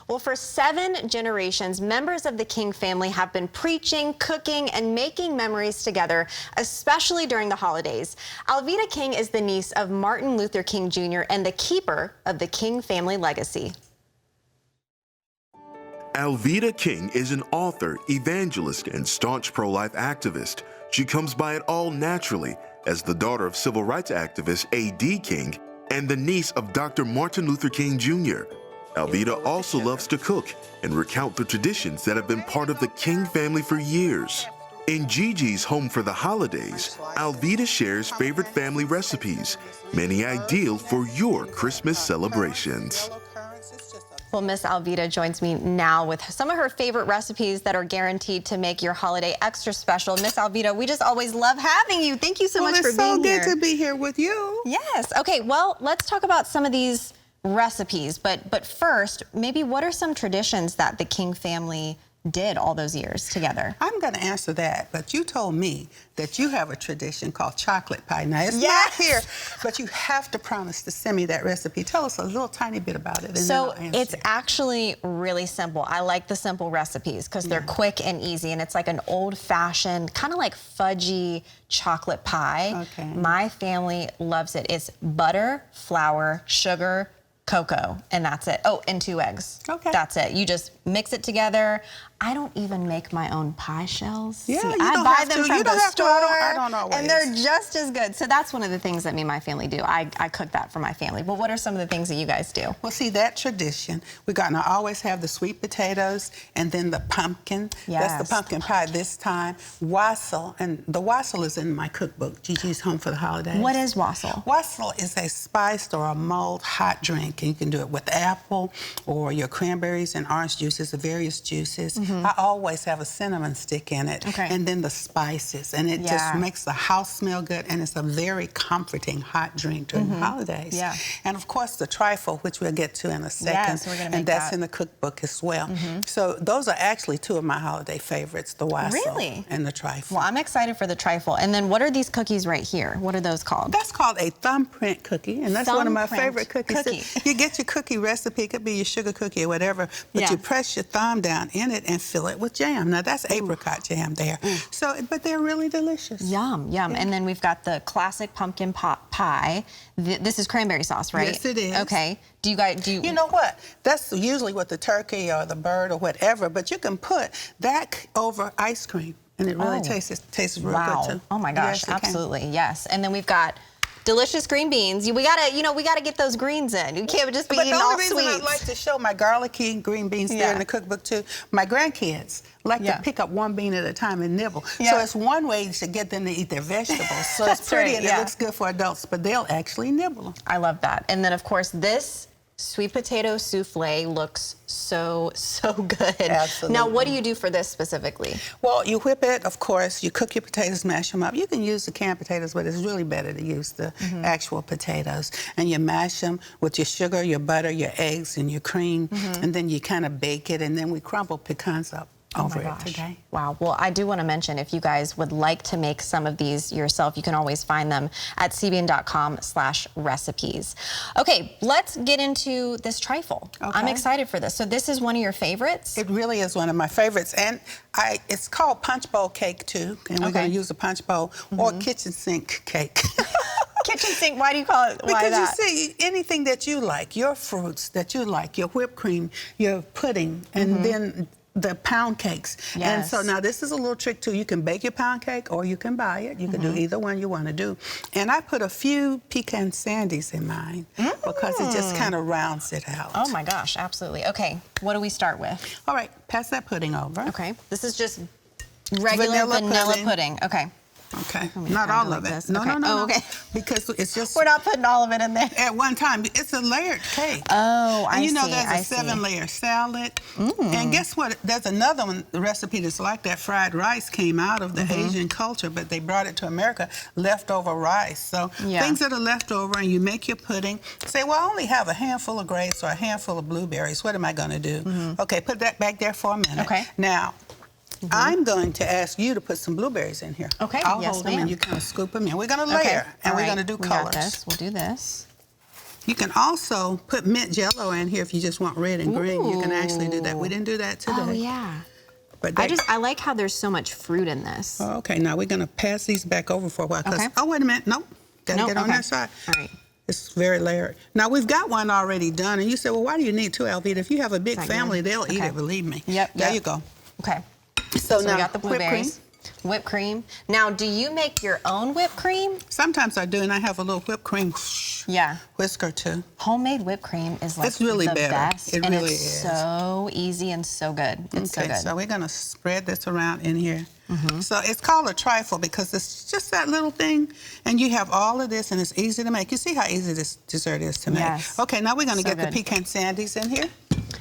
Well, for 7 generations, members of the King family have been preaching, cooking, and making memories together, especially during the holidays. Alveda King is the niece of Martin Luther King Jr. and the keeper of the King family legacy. Alveda King is an author, evangelist, and staunch pro-life activist. She comes by it all naturally as the daughter of civil rights activist A.D. King and the niece of Dr. Martin Luther King Jr. Alveda also loves to cook and recount the traditions that have been part of the King family for years. In Gigi's Home for the Holidays, Alveda shares favorite family recipes, many ideal for your Christmas celebrations. Well, Miss Alveda joins me now with some of her favorite recipes that are guaranteed to make your holiday extra special. Miss Alveda, we just always love having you. Thank you so much for being here. It's so good to be here with you. Yes. Okay, well, let's talk about some of these recipes. But first, maybe what are some traditions that the King family did all those years together? I'm going to answer that, but you told me that you have a tradition called chocolate pie. Now, it's yes. not here, but you have to promise to send me that recipe. Tell us a little tiny bit about it. And so it's actually really simple. I like the simple recipes because they're quick and easy, and it's like an old-fashioned, kind of like fudgy chocolate pie. Okay. My family loves it. It's butter, flour, sugar, cocoa, and that's it. Oh, and 2 eggs. Okay. That's it. You just mix it together. I don't even make my own pie shells. Yeah, See, you I don't buy have them to. from You don't the have to. store, I don't always. and they're just as good. So that's one of the things that me and my family do. I cook that for my family. But what are some of the things that you guys do? Well, see, that tradition, we're going to always have the sweet potatoes and then the pumpkin. Yes. That's the pumpkin pie this time. Wassail, and the wassail is in my cookbook, Gigi's Home for the Holidays. What is wassail? Wassail is a spiced or a mulled hot drink, and you can do it with apple or your cranberries and orange juices, the various juices. I always have a cinnamon stick in it, and then the spices, and it just makes the house smell good, and it's a very comforting hot drink during the holidays. Yeah. And of course the trifle, which we'll get to in a second, yes, we're gonna make and that's that in the cookbook as well. So those are actually 2 of my holiday favorites, the wassail and the trifle. Well, I'm excited for the trifle. And then what are these cookies right here? What are those called? That's called a thumbprint cookie, and that's one of my favorite cookies. You get your cookie recipe, it could be your sugar cookie or whatever, but you press your thumb down in it and fill it with jam. Now that's apricot jam there. So, but they're really delicious. Yum, yum. And then we've got the classic pumpkin pie. This is cranberry sauce, right? Yes, it is. Okay. Do you guys You know what? That's usually with the turkey or the bird or whatever, but you can put that over ice cream, and it really tastes real good too. Oh my gosh, yes, absolutely, yes. And then we've got delicious green beans. We gotta get those greens in. You can't just be eating all sweets. But the only reason I like to show my garlicky green beans there in the cookbook too, my grandkids like to pick up 1 bean at a time and nibble. So it's one way to get them to eat their vegetables. So it's pretty and it looks good for adults, but they'll actually nibble them. I love that. And then of course this sweet potato souffle looks so good. Absolutely. Now, what do you do for this specifically? Well, you whip it, of course. You cook your potatoes, mash them up. You can use the canned potatoes, but it's really better to use the actual potatoes. And you mash them with your sugar, your butter, your eggs, and your cream. And then you kind of bake it, and then we crumble pecans up over it today. Wow. Well, I do want to mention, if you guys would like to make some of these yourself, you can always find them at cbn.com/recipes. Okay, let's get into this trifle. I'm excited for this. So this is one of your favorites? It really is one of my favorites. And it's called punch bowl cake, too. And we're going to use a punch bowl or kitchen sink cake. Kitchen sink, why do you call it? Why that? Because you see, anything that you like, your fruits that you like, your whipped cream, your pudding, and then the pound cakes. And so now this is a little trick too. You can bake your pound cake or you can buy it. You can do either one you want to do. And I put a few pecan sandies in mine because it just kind of rounds it out. Oh my gosh, absolutely. Okay, what do we start with? All right, pass that pudding over. Okay, this is just regular vanilla pudding. Okay. Okay, not all of it. No, okay. Because it's just... We're not putting all of it in there. At one time. It's a layered cake. Oh, I see. And you know there's a 7-layer salad. And guess what? There's another one, the recipe that's like that. Fried rice came out of the Asian culture, but they brought it to America, leftover rice. So things that are left over, and you make your pudding. Say, well, I only have a handful of grapes or a handful of blueberries. What am I going to do? Okay, put that back there for a minute. Okay. Now, I'm going to ask you to put some blueberries in here. Okay. I'll hold them and you kind of scoop them in. We're going to layer and we're going to do colors. Got this. We'll do this. You can also put mint jello in here if you just want red and green. You can actually do that. We didn't do that today. Oh, yeah. But I like how there's so much fruit in this. Oh, okay, now we're going to pass these back over for a while. Okay. Oh, wait a minute. Nope. Got to get on that side. All right. It's very layered. Now, we've got one already done, and you said, well, why do you need two, Alveda? If you have a big family, they'll eat it, believe me. Yep. There you go. Okay. So now, we got the blueberries. Whipped cream. Now, do you make your own whipped cream? Sometimes I do, and I have a little whipped cream whisker, too. Homemade whipped cream is like it's really the better. best. It and really it's is. So easy and so good. It's so good. So we're going to spread this around in here. So it's called a trifle because it's just that little thing, and you have all of this, and it's easy to make. You see how easy this dessert is to make. Yes. Okay, now we're going to So get the good. pecan sandies in here.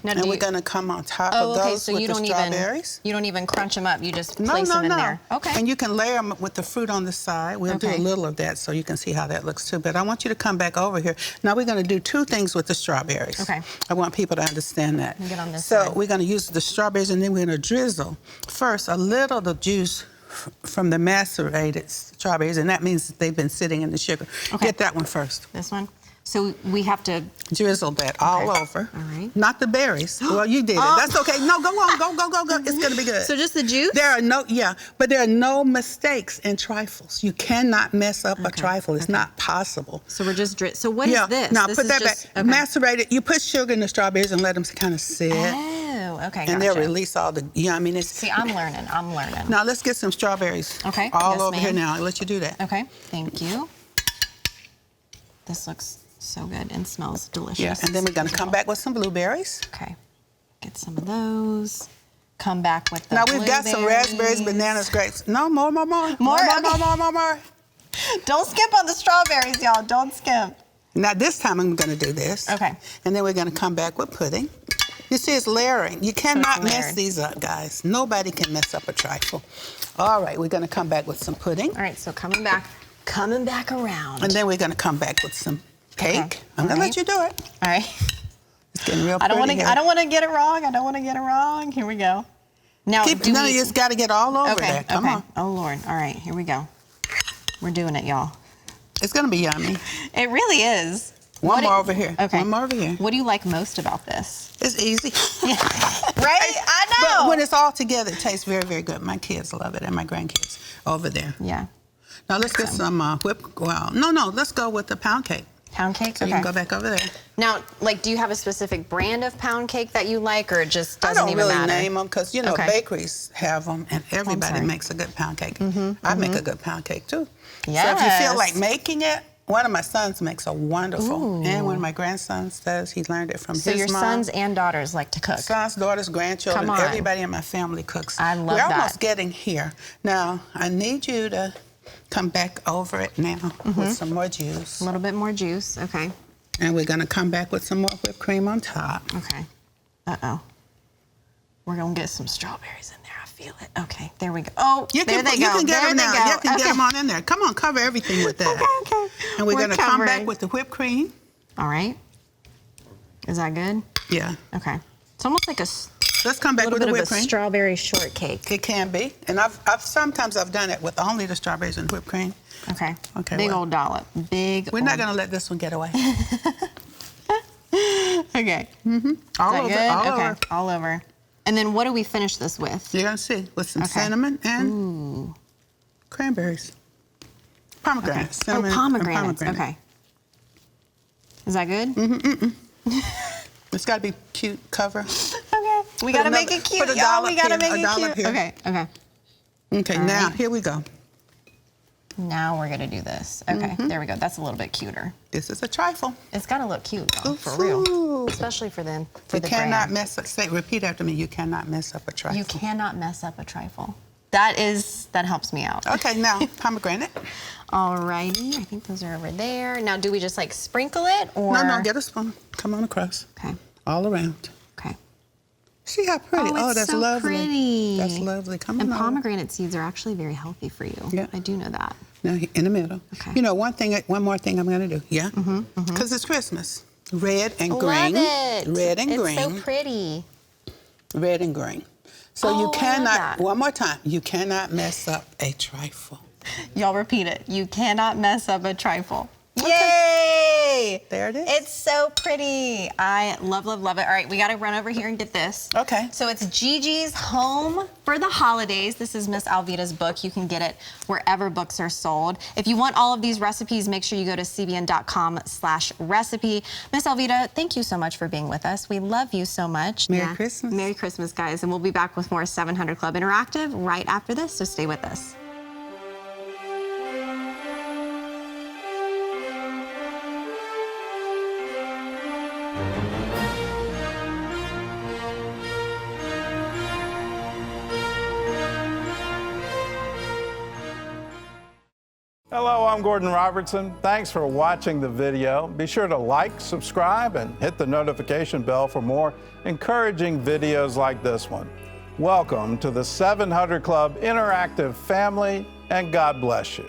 Now, And we're going to come on top of those so with you the don't strawberries. you don't even crunch them up. You just place them in there. Okay. And you can layer them with the fruit on the side. We'll do a little of that so you can see how that looks too. But I want you to come back over here. Now we're going to do two things with the strawberries. Okay. I want people to understand that. Get on this So side. we're going to use the strawberries, and then we're going to drizzle first a little of the juice from the macerated strawberries, and that means that they've been sitting in the sugar. Okay. Get that one first. This one. So we have to Drizzle that all over. All right. Not the berries. Well, you did it. That's okay. No, go on. Go. It's going to be good. So just the juice? There are but there are no mistakes in trifles. You cannot mess up a trifle. It's not possible. So we're just so what is this? Now This put is that just, back. Macerated. You put sugar in the strawberries and let them kind of sit. Oh, okay. And they'll release all the yumminess. See, I'm learning. Now let's get some strawberries. Okay. All Yes, over here ma'am. now. I'll let you do that. Okay. Thank you. This looks so good and smells delicious. Yeah. And then we're going to come back with some blueberries. Okay. Get some of those. Come back with the Now we've got some raspberries, bananas, grapes. No, more. More? More. Don't skip on the strawberries, y'all. Don't skip. Now this time I'm going to do this. Okay. And then we're going to come back with pudding. You see, it's layering. You cannot mess layered. these up, guys. Nobody can mess up a trifle. All right, we're going to come back with some pudding. All right, so coming back around. And then we're going to come back with some cake. Okay. I'm going to let you do it. All right. It's getting real I don't pretty want to. here. I don't want to get it wrong. Here we go. Now, You just got to get all over there. Come on. Oh Lord. All right. Here we go. We're doing it, y'all. It's going to be yummy. It really is. One more over here. Okay. One more over here. What do you like most about this? It's easy. Right? I know. But when it's all together, it tastes very, very good. My kids love it, and my grandkids over there. Yeah. Now let's get some whipped. Well, no. Let's go with the pound cake. Pound cake. So you can go back over there. Now, like, do you have a specific brand of pound cake that you like, or it just I doesn't don't even really matter? name them because, you know, bakeries have them, and everybody sorry. makes a good pound cake. I make a good pound cake, too. Yes. So if you feel like making it, one of my sons makes a wonderful, and one of my grandsons does. He learned it from his mom. So your sons and daughters like to cook? Sons, daughters, grandchildren, Come on. everybody in my family cooks. I love We're that. almost getting here. Now, I need you to come back over it now with some more juice. A little bit more juice. Okay. And we're going to come back with some more whipped cream on top. Okay. Uh-oh. We're going to get some strawberries in there. I feel it. Okay, there we go. Oh, there they go. You can get there them they now. go. You can get them on in there. Come on, cover everything with that. Okay. And we're going to come back covering. with the whipped cream. All right. Is that good? Yeah. Okay. It's almost like a Let's come back little with bit the of a whipped cream. strawberry shortcake. It can be. And sometimes I've done it with only the strawberries and whipped cream. Okay. Okay, Big well. old dollop. We're not going to let this one get away. Okay. All Is over. that good? All okay. over. All over. And then what do we finish this with? You're going to see. With some cinnamon and cranberries. Pomegranate. Cinnamon and pomegranates. Okay. Is that good? It's got to be cute cover. Okay. We got to make it cute, put a y'all. dollop We got to here, make a it dollop cute. here. Okay. Okay. Okay, All now, right. here we go. Now we're going to do this. Okay. There we go. That's a little bit cuter. This is a trifle. It's got to look cute, though, for real. Especially for them. For You the cannot brand. mess up. Repeat after me. You cannot mess up a trifle. You cannot mess up a trifle. That helps me out. Okay, now, pomegranate. Alrighty, I think those are over there. Now, do we just like sprinkle it, or? No, get a spoon. Come on across. Okay. All around. Okay. See how pretty. Oh, it's that's so lovely. pretty. That's lovely. Come on And over. pomegranate seeds are actually very healthy for you. Yeah. I do know that. Now, in the middle. Okay. You know, one more thing I'm going to do. Yeah? Because it's Christmas. Red and green. Love it. Red and green. It's so pretty. Red and green. So Oh, I you love cannot, that. one more time, you cannot mess up a trifle. Y'all repeat it. You cannot mess up a trifle. Yay! There it is. It's so pretty. I love, love, love it. All right, we got to run over here and get this. Okay. So it's Gigi's Home for the Holidays. This is Miss Alveda's book. You can get it wherever books are sold. If you want all of these recipes, make sure you go to cbn.com/recipe. Miss Alveda, thank you so much for being with us. We love you so much. Merry Christmas. Merry Christmas, guys. And we'll be back with more 700 Club Interactive right after this, so stay with us. Hello, I'm Gordon Robertson. Thanks for watching the video. Be sure to like, subscribe, and hit the notification bell for more encouraging videos like this one. Welcome to the 700 Club Interactive family, and God bless you.